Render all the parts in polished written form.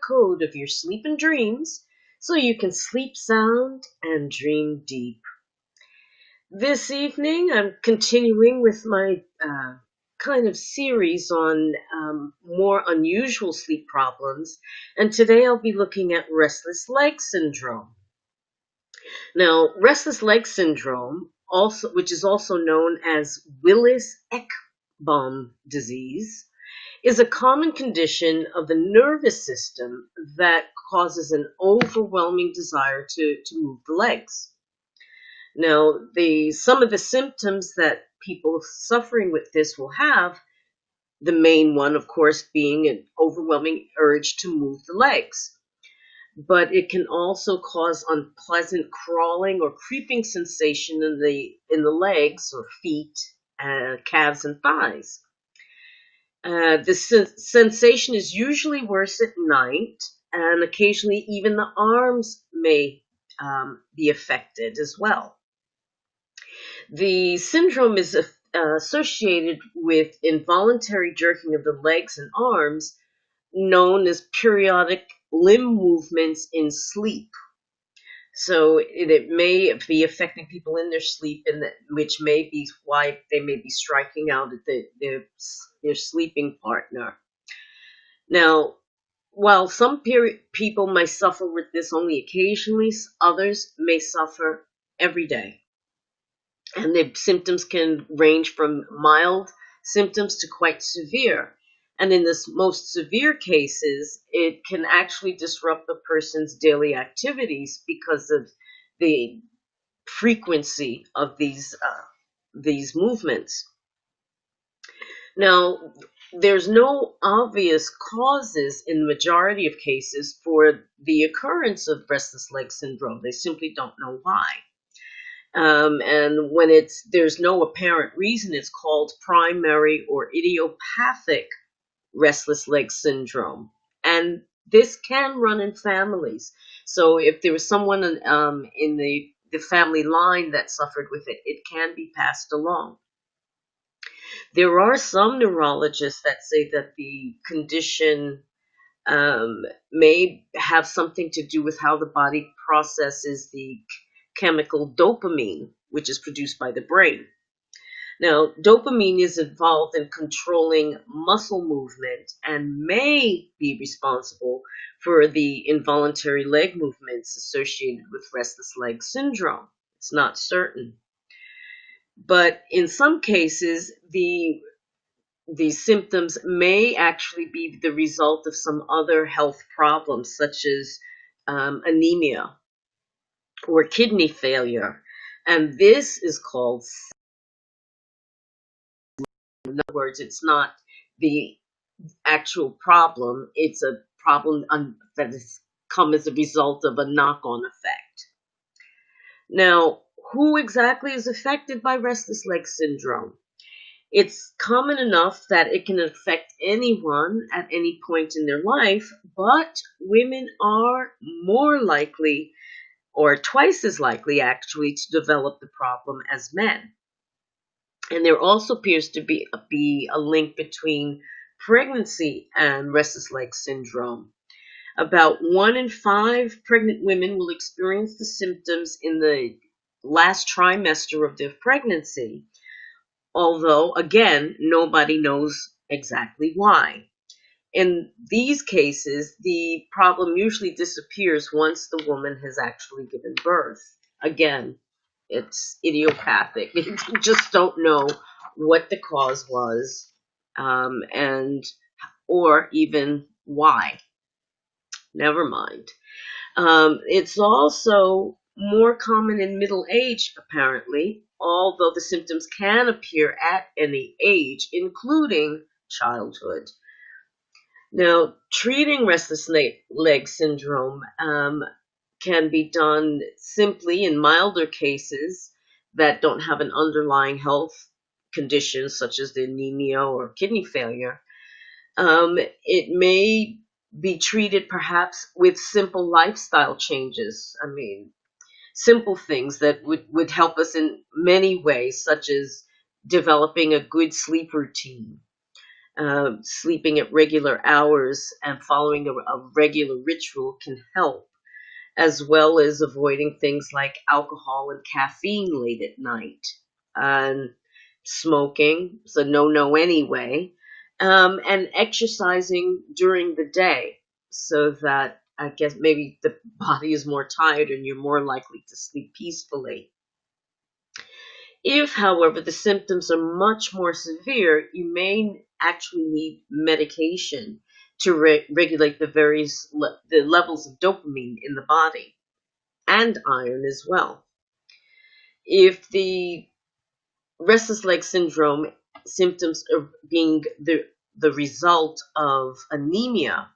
code of your sleep and dreams so you can sleep sound and dream deep. This evening, I'm continuing with my kind of series on more unusual sleep problems, and today I'll be looking at restless leg syndrome. Now, restless leg syndrome, also which is also known as Willis-Ekbom disease, is a common condition of the nervous system that causes an overwhelming desire to move the legs. Now, some of the symptoms that people suffering with this will have, the main one, of course, being an overwhelming urge to move the legs. But it can also cause unpleasant crawling or creeping sensation in the legs or feet, calves, and thighs. The sensation is usually worse at night, and occasionally even the arms may be affected as well. The syndrome is associated with involuntary jerking of the legs and arms, known as periodic limb movements in sleep. So it may be affecting people in their sleep, which may be why they may be striking out at their sleeping partner. Now, while some people may suffer with this only occasionally, others may suffer every day. And the symptoms can range from mild symptoms to quite severe. And in the most severe cases, it can actually disrupt the person's daily activities because of the frequency of these movements. Now, there's no obvious causes in the majority of cases for the occurrence of restless leg syndrome. They simply don't know why. And when there's no apparent reason, it's called primary or idiopathic restless leg syndrome. And this can run in families. So if there was someone in the family line that suffered with it, it can be passed along. There are some neurologists that say that the condition may have something to do with how the body processes the chemical dopamine, which is produced by the brain. Now, dopamine is involved in controlling muscle movement and may be responsible for the involuntary leg movements associated with restless leg syndrome. It's not certain. But in some cases, the symptoms may actually be the result of some other health problems, such as anemia or kidney failure. And this is called, in other words, it's not the actual problem, it's a problem that has come as a result of a knock-on effect. Now, who exactly is affected by restless leg syndrome? It's common enough that it can affect anyone at any point in their life, but women are more likely, or twice as likely actually, to develop the problem as men. And there also appears to be a link between pregnancy and restless leg syndrome. About 1 in 5 pregnant women will experience the symptoms in the last trimester of their pregnancy, although, again, nobody knows exactly why. In these cases, the problem usually disappears once the woman has actually given birth. Again, it's idiopathic. You just don't know what the cause was, or even why. Never mind. It's also more common in middle age, apparently, although the symptoms can appear at any age, including childhood. Now, treating restless leg syndrome can be done simply in milder cases that don't have an underlying health condition, such as the anemia or kidney failure. It may be treated perhaps with simple lifestyle changes. I mean, simple things that would help us in many ways, such as developing a good sleep routine, Sleeping at regular hours and following a regular ritual can help, as well as avoiding things like alcohol and caffeine late at night, and smoking, so no anyway, and exercising during the day, so that I guess maybe the body is more tired and you're more likely to sleep peacefully. If, however, the symptoms are much more severe, you may actually need medication to regulate the levels of dopamine in the body, and iron as well. If the restless leg syndrome symptoms are being the result of anemia,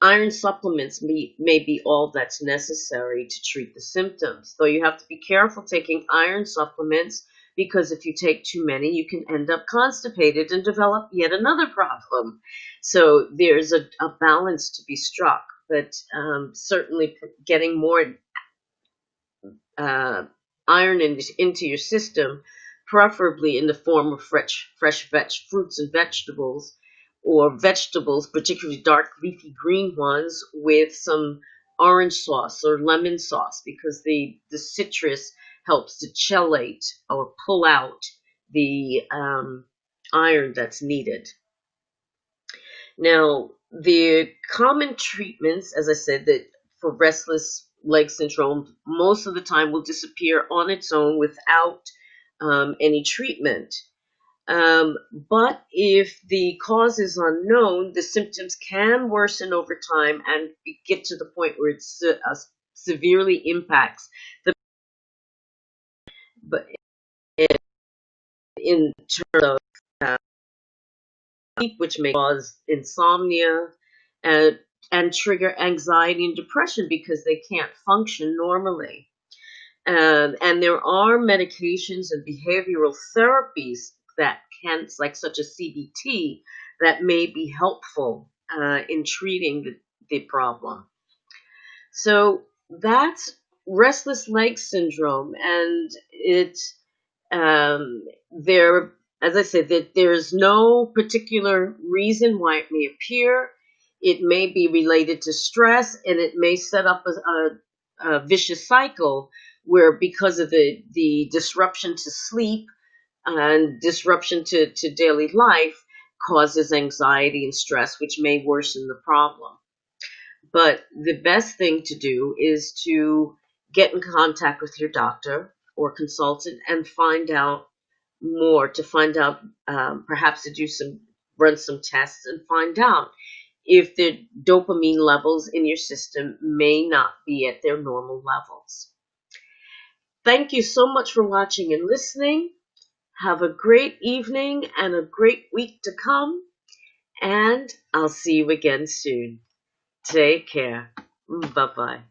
iron supplements may be all that's necessary to treat the symptoms, though you have to be careful taking iron supplements, because if you take too many, you can end up constipated and develop yet another problem. So there's a balance to be struck, but certainly getting more uh, iron into your system, preferably in the form of fresh fruits and vegetables, or vegetables, particularly dark leafy green ones, with some orange sauce or lemon sauce, because the citrus helps to chelate or pull out the iron that's needed. Now, the common treatments, as I said, that for restless leg syndrome, most of the time will disappear on its own without any treatment. But if the cause is unknown, the symptoms can worsen over time and get to the point where it severely impacts the, but in terms of sleep, which may cause insomnia and trigger anxiety and depression because they can't function normally. And there are medications and behavioral therapies that can, like such as CBT, that may be helpful in treating the problem. So that's restless leg syndrome, and it's there, as I said, that there's no particular reason why it may appear. It may be related to stress, and it may set up a vicious cycle where, because of the disruption to sleep and disruption to daily life, causes anxiety and stress, which may worsen the problem. But the best thing to do is to get in contact with your doctor or consultant and find out more, to find out, perhaps to run some tests and find out if the dopamine levels in your system may not be at their normal levels. Thank you so much for watching and listening. Have a great evening and a great week to come, and I'll see you again soon. Take care. Bye-bye.